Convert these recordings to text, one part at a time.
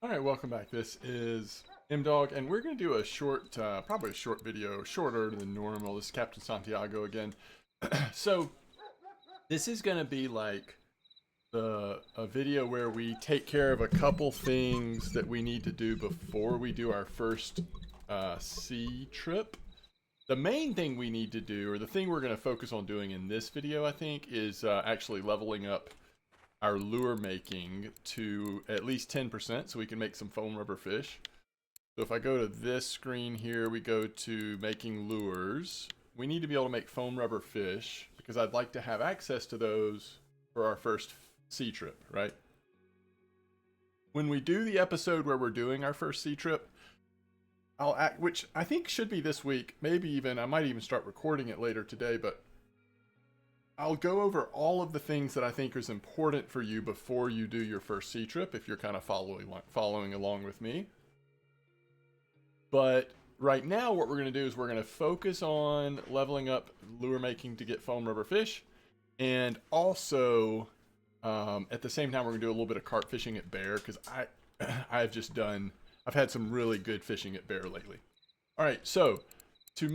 All right, welcome back. This is MDawg, and we're going to do a short, probably a short video, shorter than normal. This is Captain Santiago again. So this is going to be like a video where we take care of a couple things that we need to do before we do our first sea trip. The main thing we need to do, or the thing we're going to focus on doing in this video, I think, is actually leveling up our lure making to at least 10% so we can make some foam rubber fish. So if I go to this screen here, we go to making lures. We need to be able to make foam rubber fish because I'd like to have access to those for our first sea trip, right? When we do the episode where we're doing our first sea trip, which I think should be this week, maybe even, I might even start recording it later today, but I'll go over all of the things that I think is important for you before you do your first sea trip, if you're kind of following along with me. But right now, what we're going to do is we're going to focus on leveling up lure making to get foam rubber fish. And also, at the same time, we're going to do a little bit of carp fishing at Bear, because I've had some really good fishing at Bear lately. All right, so to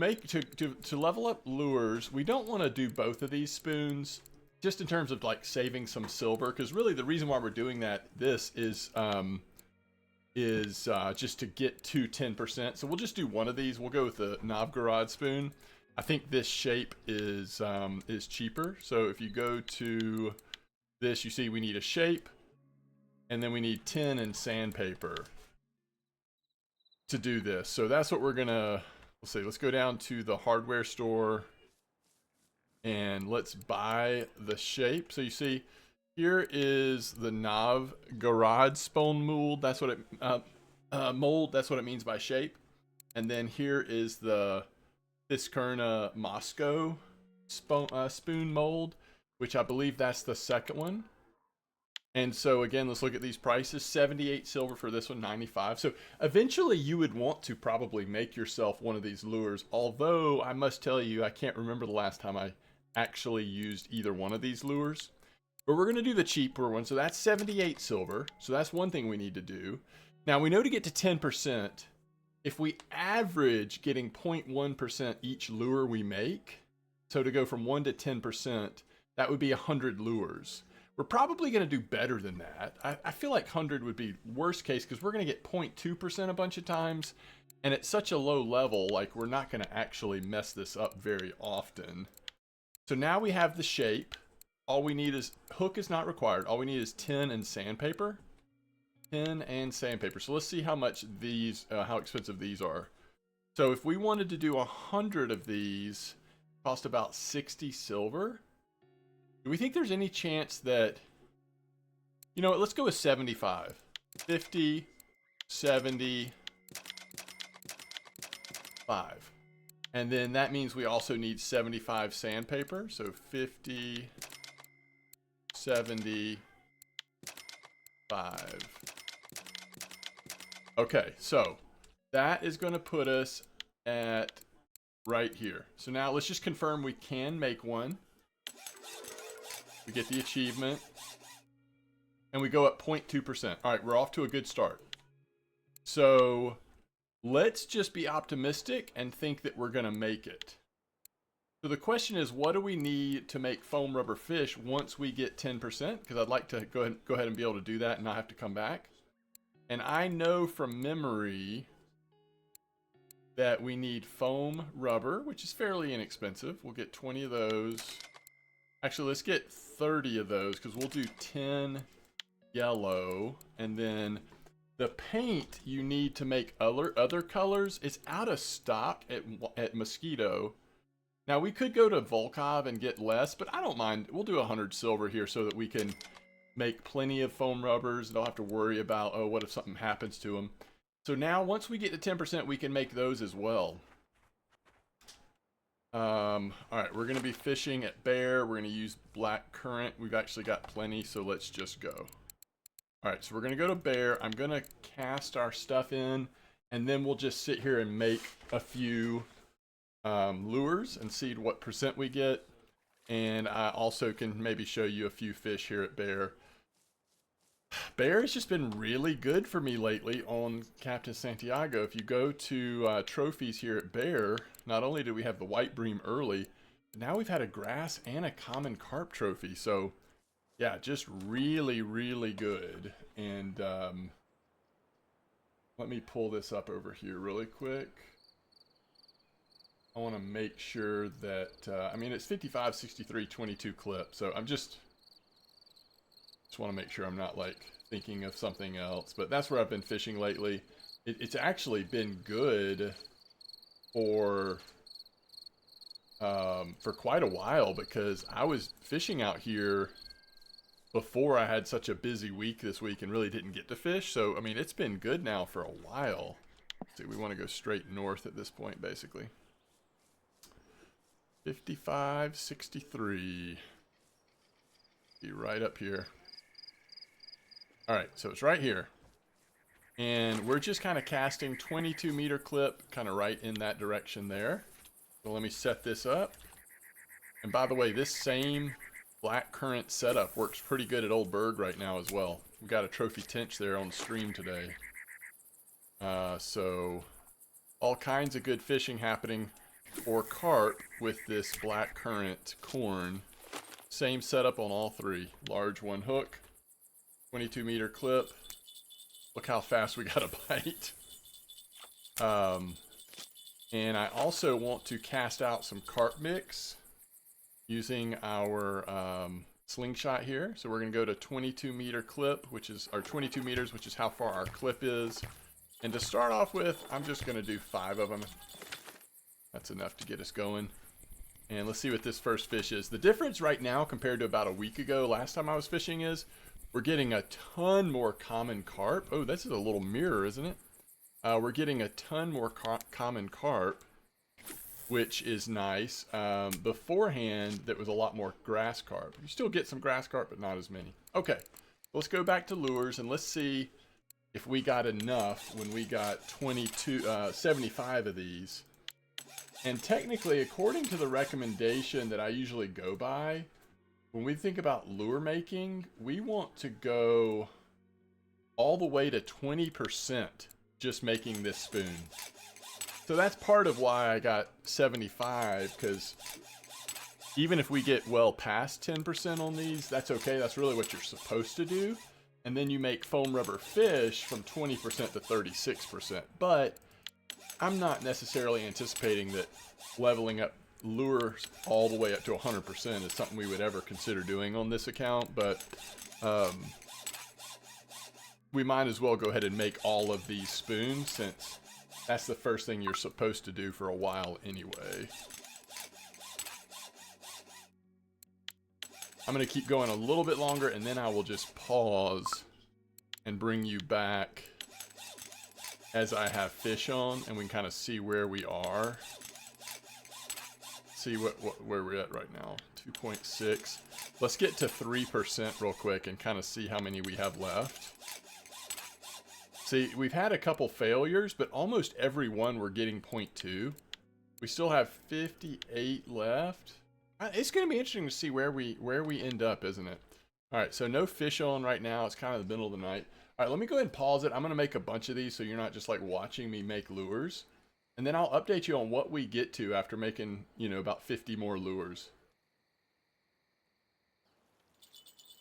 level up lures, we don't want to do both of these spoons just in terms of like saving some silver, because really the reason why we're doing this is just to get to 10%. So we'll just do one of these. We'll go with the Novgorod spoon. I think this shape is cheaper. So if you go to this, you see we need a shape, and then we need tin and sandpaper to do this. So that's what we're gonna. Let's go down to the hardware store and let's buy the shape. So you see, here is the Novgorod spoon mold. That's what it mold. That's what it means by shape. And then here is the Piskerna Moscow spoon mold, which I believe that's the second one. And so again, let's look at these prices. 78 silver for this one, 95. So eventually you would want to probably make yourself one of these lures. Although I must tell you, I can't remember the last time I actually used either one of these lures. But we're going to do the cheaper one. So that's 78 silver. So that's one thing we need to do. Now we know to get to 10%, if we average getting 0.1% each lure we make, so to go from 1 to 10%, that would be 100 lures. We're probably going to do better than that. I feel like 100 would be worst case because we're going to get 0.2% a bunch of times. And at such a low level, like we're not going to actually mess this up very often. So now we have the shape. All we need is, hook is not required. All we need is tin and sandpaper. Tin and sandpaper. So let's see how much these, how expensive these are. So if we wanted to do 100 of these, cost about 60 silver. Do we think there's any chance that, you know what, let's go with 75. 50, 75. And then that means we also need 75 sandpaper. So 50, 75. Okay, so that is going to put us at right here. So now let's just confirm we can make one. We get the achievement. And we go up 0.2%. All right, we're off to a good start. So let's just be optimistic and think that we're going to make it. So the question is, what do we need to make foam rubber fish once we get 10%? Because I'd like to go ahead and be able to do that and not have to come back. And I know from memory that we need foam rubber, which is fairly inexpensive. We'll get 20 of those. Actually, let's get 30 of those because we'll do 10 yellow. And then the paint you need to make other colors, it's out of stock at Mosquito. Now, we could go to Volkov and get less, but I don't mind. We'll do 100 silver here so that we can make plenty of foam rubbers. Don't have to worry about, oh, what if something happens to them. So now, once we get to 10%, we can make those as well. All right, we're going to be fishing at Bear. We're going to use black currant. We've actually got plenty, so let's just go. All right, so we're going to go to Bear. I'm going to cast our stuff in, and then we'll just sit here and make a few lures and see what percent we get. And I also can maybe show you a few fish here at Bear. Bear has just been really good for me lately on Captain Santiago. If you go to trophies here at Bear, not only do we have the white bream early, but now we've had a grass and a common carp trophy. So yeah, just really, really good. And let me pull this up over here really quick. I want to make sure that, I mean, it's 55, 63, 22 clip. So I'm just want to make sure I'm not like thinking of something else, but that's where I've been fishing lately. It's actually been good for quite a while, because I was fishing out here before I had such a busy week this week and really didn't get to fish. So I mean, it's been good now for a while. Let's see, we want to go straight north at this point, basically. 55, 63. Be right up here. All right, so it's right here. And we're just kind of casting 22 meter clip, kind of right in that direction there. So let me set this up. And by the way, this same black current setup works pretty good at Old Berg right now as well. We got a trophy tench there on the stream today. So all kinds of good fishing happening for carp with this black current corn. Same setup on all three. Large one hook. 22 meter clip. Look how fast we got a bite. And I also want to cast out some carp mix using our slingshot here. So we're going to go to 22 meter clip, which is our 22 meters, which is how far our clip is. And to start off with, I'm just going to do 5 of them. That's enough to get us going. And let's see what this first fish is. The difference right now compared to about a week ago, last time I was fishing, is we're getting a ton more common carp. Oh, this is a little mirror, isn't it? We're getting a ton more common carp, which is nice. Beforehand, there was a lot more grass carp. You still get some grass carp, but not as many. Okay, let's go back to lures and let's see if we got enough when we got 75 of these. And technically, according to the recommendation that I usually go by, when we think about lure making, we want to go all the way to 20% just making this spoon. So that's part of why I got 75, because even if we get well past 10% on these, that's okay. That's really what you're supposed to do. And then you make foam rubber fish from 20% to 36%. But I'm not necessarily anticipating that leveling up lures all the way up to 100% is something we would ever consider doing on this account, but we might as well go ahead and make all of these spoons, since that's the first thing you're supposed to do for a while anyway. I'm going to keep going a little bit longer, and then I will just pause and bring you back as I have fish on, and we can kind of see where we are. See where we're at right now. 2.6. Let's get to 3% real quick and kind of see how many we have left. See, we've had a couple failures, but almost every one we're getting 0.2. We still have 58 left. It's going to be interesting to see where we end up, isn't it? All right, so no fish on right now. It's kind of the middle of the night. All right, let me go ahead and pause it. I'm going to make a bunch of these so you're not just like watching me make lures. And then I'll update you on what we get to after making, you know, about 50 more lures.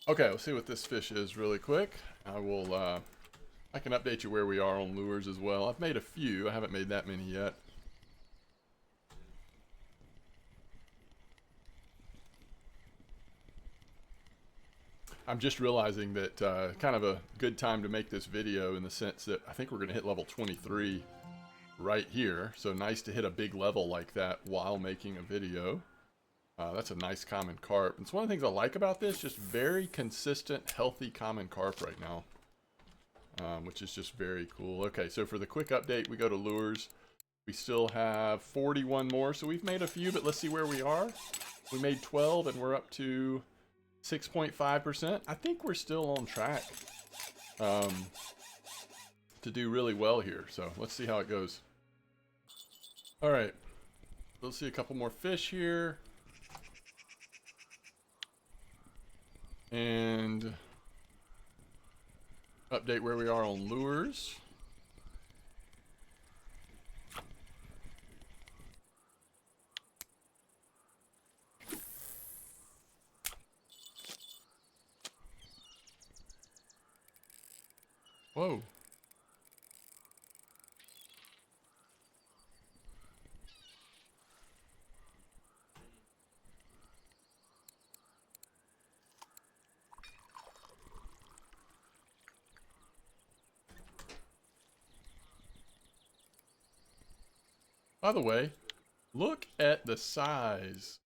Okay, let's see what this fish is really quick. I can update you where we are on lures as well. I've made a few. I haven't made that many yet. I'm just realizing that kind of a good time to make this video, in the sense that I think we're going to hit level 23 right here. So nice to hit a big level like that while making a video. That's a nice common carp. It's one of the things I like about this, just very consistent, healthy common carp right now, which is just very cool. Okay, so for the quick update, we go to lures. We still have 41 more, so we've made a few, but let's see where we are. We made 12, and we're up to 6.5%. I think we're still on track to do really well here, so let's see how it goes. All right, let's see a couple more fish here. And Update where we are on lures. Whoa. By the way, look at the size.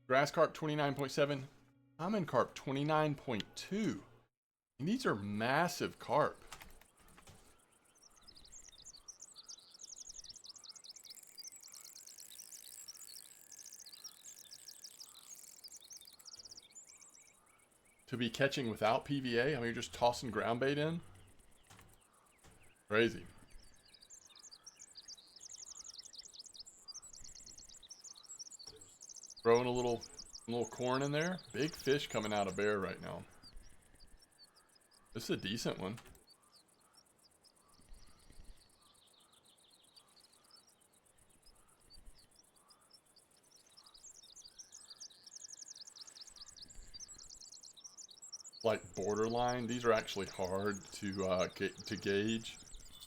Grass carp 29.7, common carp 29.2. And these are massive carp. To be catching without PVA, I mean, you're just tossing ground bait in. Crazy. Throwing a little corn in there. Big fish coming out of bear right now. This is a decent one. Like borderline. These are actually hard to gauge.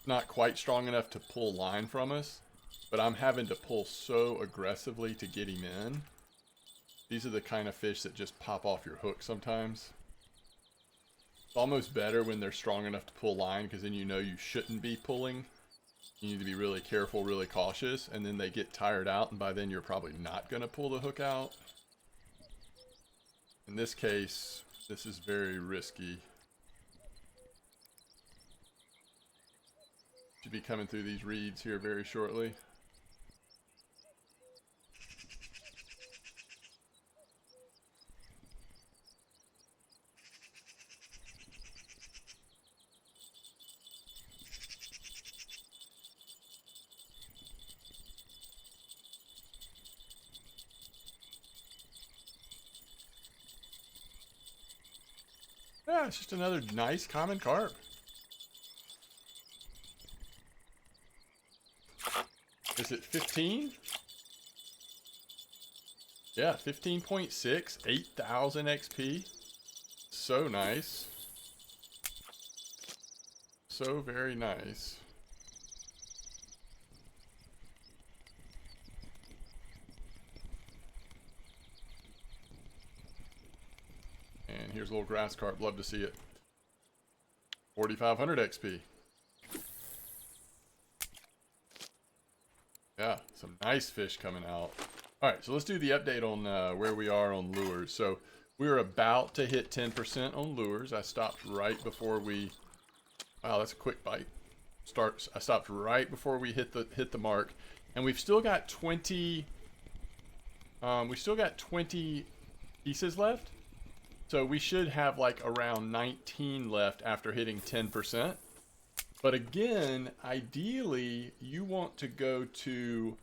Not quite strong enough to pull line from us, but I'm having to pull so aggressively to get him in. These are the kind of fish that just pop off your hook sometimes. It's almost better when they're strong enough to pull line, because then you know you shouldn't be pulling. You need to be really careful, really cautious, and then they get tired out, and by then you're probably not going to pull the hook out. In this case, this is very risky. Should be coming through these reeds here very shortly. Yeah, it's just another nice common carp. Is it 15? Yeah, 15.6, 8,000 XP. So nice. So very nice. And here's a little grass carp. Love to see it. 4,500 XP. Yeah, some nice fish coming out. All right, so let's do the update on where we are on lures. So we were about to hit 10% on lures. I stopped right before we. Wow, that's a quick bite. I stopped right before we hit the mark, and we've still got 20. We still got 20 pieces left. So we should have like around 19 left after hitting 10%. But again, ideally, you want to go to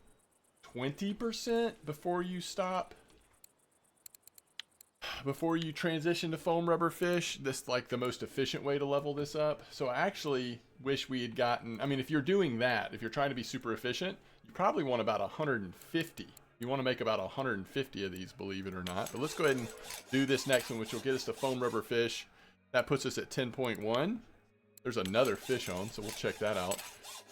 20% before you stop. Before you transition to foam rubber fish. This is like the most efficient way to level this up. So I actually wish we had gotten, I mean, if you're doing that, if you're trying to be super efficient, you probably want about 150. You want to make about 150 of these, believe it or not. But let's go ahead and do this next one, which will get us to foam rubber fish. That puts us at 10.1. There's another fish on, so we'll check that out.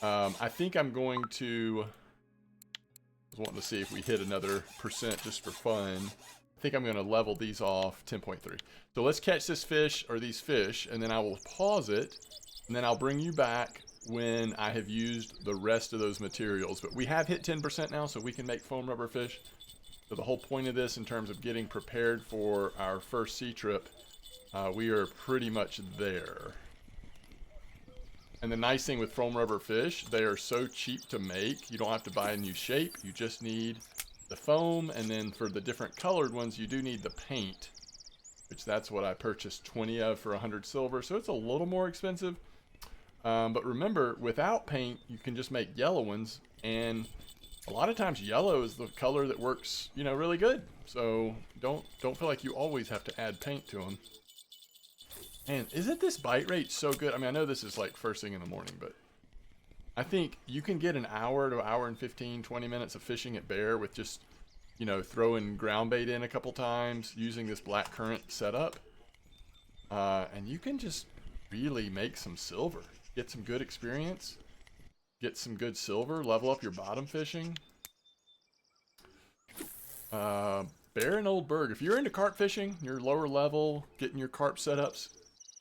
I think I'm going to. I was wanting to see if we hit another percent just for fun. I think I'm going to level these off 10.3. So let's catch this fish, or these fish, and then I will pause it, and then I'll bring you back when I have used the rest of those materials. But we have hit 10% now, so we can make foam rubber fish. So the whole point of this, in terms of getting prepared for our first sea trip, we are pretty much there. And the nice thing with foam rubber fish, they are so cheap to make. You don't have to buy a new shape. You just need the foam, and then for the different colored ones, you do need the paint, which that's what I purchased 20 of for 100 silver. So it's a little more expensive. But remember, without paint, you can just make yellow ones, and a lot of times yellow is the color that works, you know, really good. So don't feel like you always have to add paint to them. And isn't this bite rate so good? I mean, I know this is like first thing in the morning, but I think you can get an hour to hour and 15, 20 minutes of fishing at Bear with just, you know, throwing ground bait in a couple times, using this black current setup. And you can just really make some silver. Get some good experience. Get some good silver. Level up your bottom fishing. Bear and Old Berg. If you're into carp fishing, you're lower level, getting your carp setups,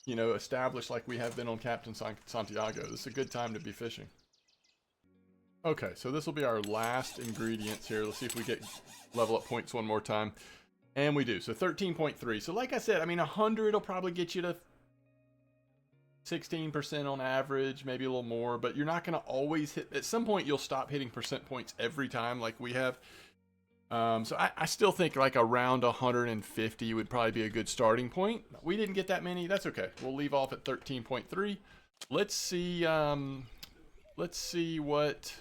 you know, established like we have been on Captain Santiago, this is a good time to be fishing. Okay, so this will be our last ingredients here. Let's see if we get level up points one more time. And we do. So 13.3. So like I said, I mean, 100 will probably get you to 16% on average, maybe a little more, but you're not going to always hit. At some point, you'll stop hitting percent points every time like we have. So I still think like around 150 would probably be a good starting point. We didn't get that many. That's okay. We'll leave off at 13.3. Let's see what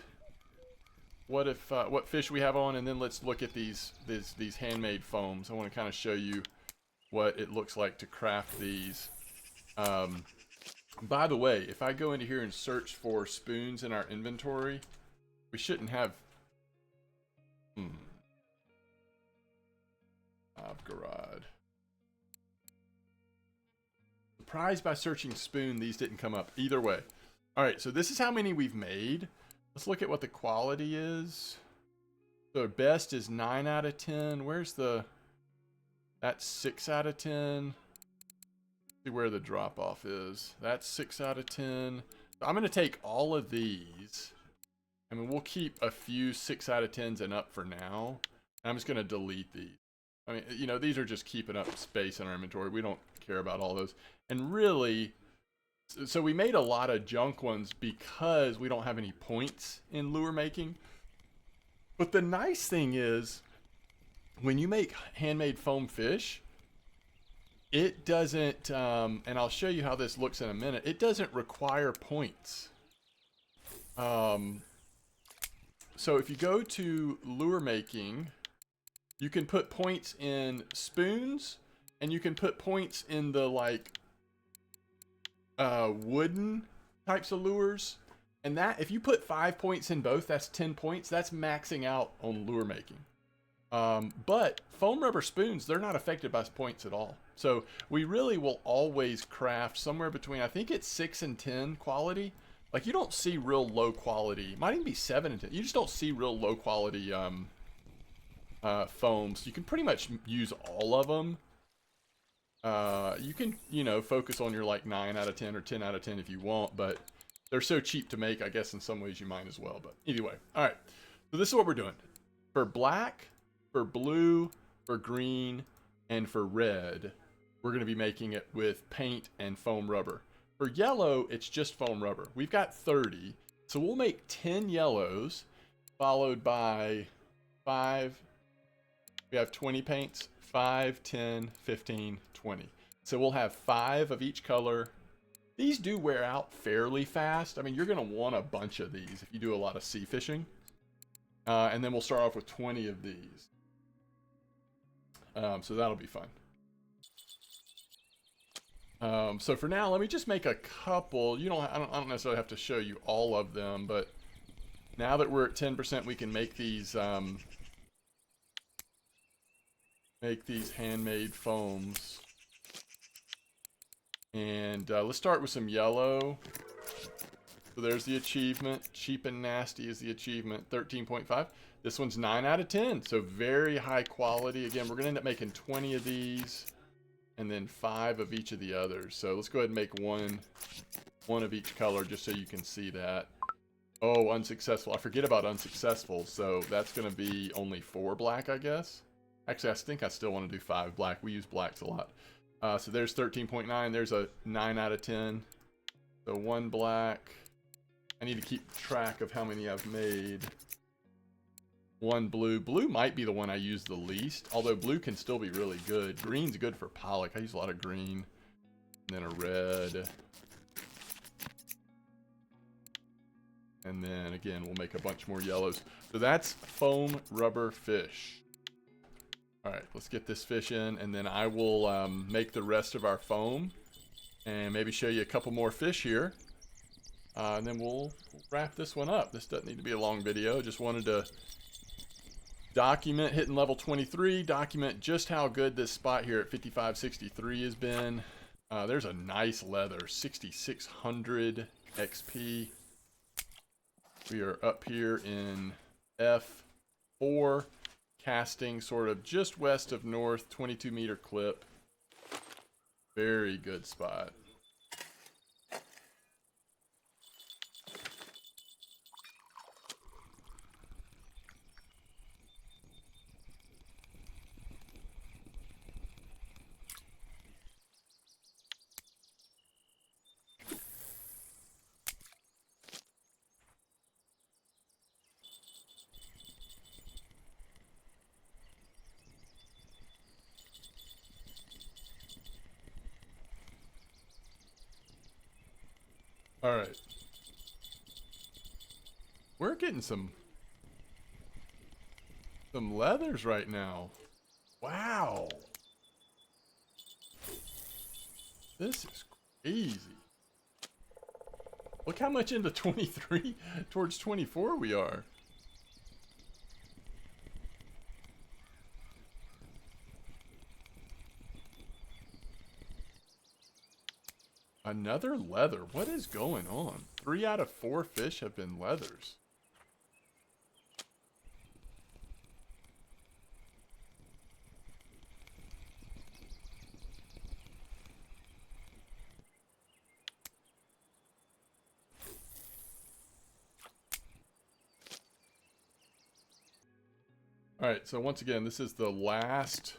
fish we have on, and then let's look at these handmade foams. I want to kind of show you what it looks like to craft these. By the way, if I go into here and search for spoons in our inventory, we shouldn't have. Novgorod. Surprised by searching spoon, these didn't come up. Either way. Alright, so this is how many we've made. Let's look at what the quality is. So best is 9 out of 10. Where's the... That's 6 out of 10. Let's see where the drop-off is. That's 6 out of 10. So I'm going to take all of these. I mean, we'll keep a few 6 out of 10s and up for now. I'm just going to delete these. I mean, you know, these are just keeping up space in our inventory. We don't care about all those. And really, so we made a lot of junk ones because we don't have any points in lure making. But the nice thing is, when you make handmade foam fish, it doesn't, and I'll show you how this looks in a minute, it doesn't require points. So if you go to lure making, you can put points in spoons, and you can put points in the like wooden types of lures. And that, if you put 5 points in both, that's 10 points. That's maxing out on lure making. But foam rubber spoons, they're not affected by points at all. So we really will always craft somewhere between, I think it's 6 and 10 quality. Like you don't see real low quality, might even be 7 and 10. You just don't see real low quality foams. You can pretty much use all of them. You can, you know, focus on your like 9 out of 10 or 10 out of 10 if you want, but they're so cheap to make, I guess in some ways you might as well. But anyway, all right. So this is what we're doing. For black, for blue, for green, and for red, we're going to be making it with paint and foam rubber. For yellow, it's just foam rubber. We've got 30, so we'll make 10 yellows, followed by 5. We have 20 paints, 5, 10, 15, 20. So we'll have 5 of each color. These do wear out fairly fast. I mean, you're going to want a bunch of these if you do a lot of sea fishing. And then we'll start off with 20 of these. So that'll be fun. So for now, let me just make a couple. I don't necessarily have to show you all of them, but now that we're at 10%, we can make these handmade foams. And let's start with some yellow. So there's the achievement. Cheap and nasty is the achievement. 13.5. This one's 9 out of 10. So very high quality. Again, we're going to end up making 20 of these. And then 5 of each of the others. So let's go ahead and make one of each color just so you can see that. Oh, unsuccessful. I forget about unsuccessful. So that's going to be only 4 black, I guess. Actually, I think I still want to do 5 black. We use blacks a lot. So there's 13.9. There's a 9 out of 10. So 1 black. I need to keep track of how many I've made. 1 blue. Blue might be the one I use the least, although blue can still be really good. Green's good for pollock. I use a lot of green. And then a red. And then again, we'll make a bunch more yellows. So that's foam rubber fish. All right, let's get this fish in, and then I will make the rest of our foam. and maybe show you a couple more fish here. And then we'll wrap this one up. This doesn't need to be a long video. Just wanted to document hitting level 23, document just how good this spot here at 5563 has been. There's a nice leather, 6600 XP. We are up here in F4, casting sort of just west of north, 22 meter clip. Very good spot. All right. We're getting some leathers right now. Wow. This is crazy. Look how much into 23 towards 24 we are. Another leather. What is going on? 3 out of 4 fish have been leathers. Alright, so once again, this is the last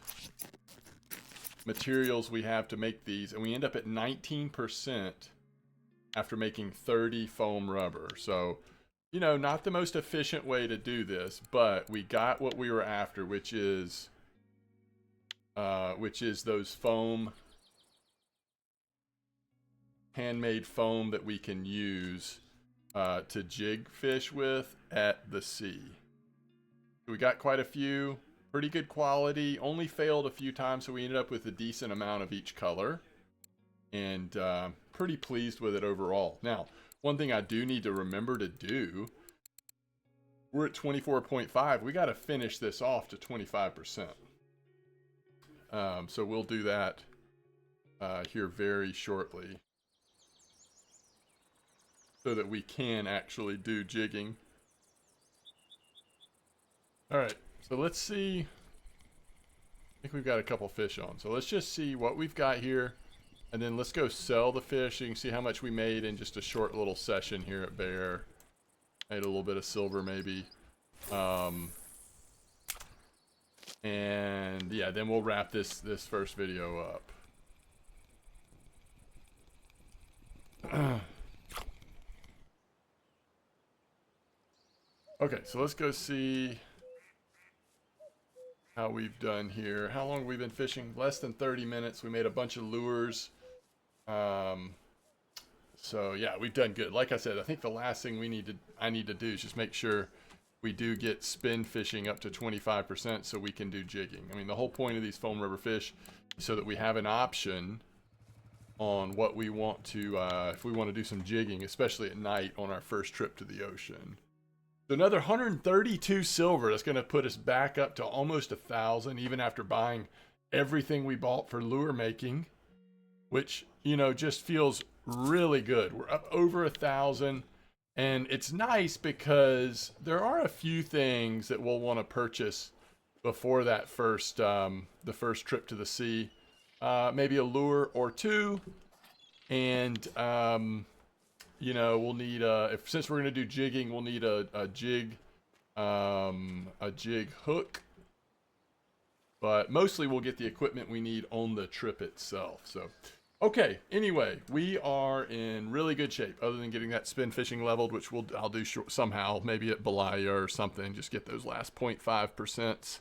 materials we have to make these, and we end up at 19% after making 30 foam rubber. So, you know, not the most efficient way to do this, but we got what we were after, which is those foam, handmade foam that we can use to jig fish with at the sea. We got quite a few, pretty good quality, only failed a few times, so we ended up with a decent amount of each color, and pretty pleased with it overall. Now, one thing I do need to remember to do, we're at 24.5, we got to finish this off to 25%. So we'll do that here very shortly, so that we can actually do jigging. Alright, so let's see. I think we've got a couple fish on. So let's just see what we've got here. And then let's go sell the fish so you can see how much we made in just a short little session here at Bear. Made a little bit of silver maybe. And yeah, then we'll wrap this first video up. Okay, so let's go see how we've done here. How long have we been fishing? Less than 30 minutes. We made a bunch of lures. So yeah, we've done good. Like I said, I think the last thing I need to do is just make sure we do get spin fishing up to 25% so we can do jigging. I mean, the whole point of these foam rubber fish is so that we have an option on what we want to, if we want to do some jigging, especially at night on our first trip to the ocean. So another 132 silver. That's going to put us back up to almost 1,000, even after buying everything we bought for lure making, which, you know, just feels really good. We're up over 1,000, and it's nice because there are a few things that we'll want to purchase before that first, the first trip to the sea. Maybe a lure or two, and you know, we'll need since we're gonna do jigging, we'll need a jig hook, but mostly we'll get the equipment we need on the trip itself. So, okay. Anyway, we are in really good shape, other than getting that spin fishing leveled, which I'll do somehow, maybe at Belaya or something. Just get those last 0.5%.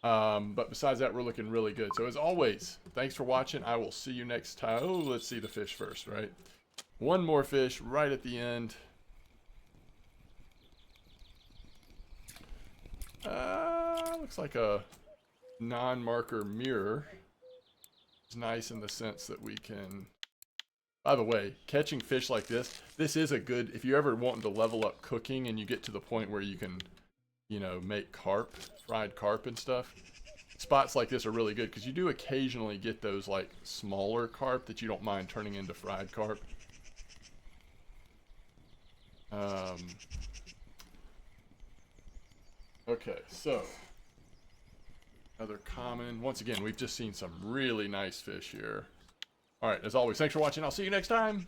But besides that, we're looking really good. So as always, thanks for watching. I will see you next time. Oh, let's see the fish first, right? One more fish right at the end. Looks like a non-marker mirror. It's nice in the sense that we can By the way, catching fish like this is a good, if you ever want to level up cooking and you get to the point where you can, you know, make carp, fried carp and stuff. Spots like this are really good because you do occasionally get those like smaller carp that you don't mind turning into fried carp. Okay, so another common. Once again, we've just seen some really nice fish here. All right, as always, thanks for watching. I'll see you next time.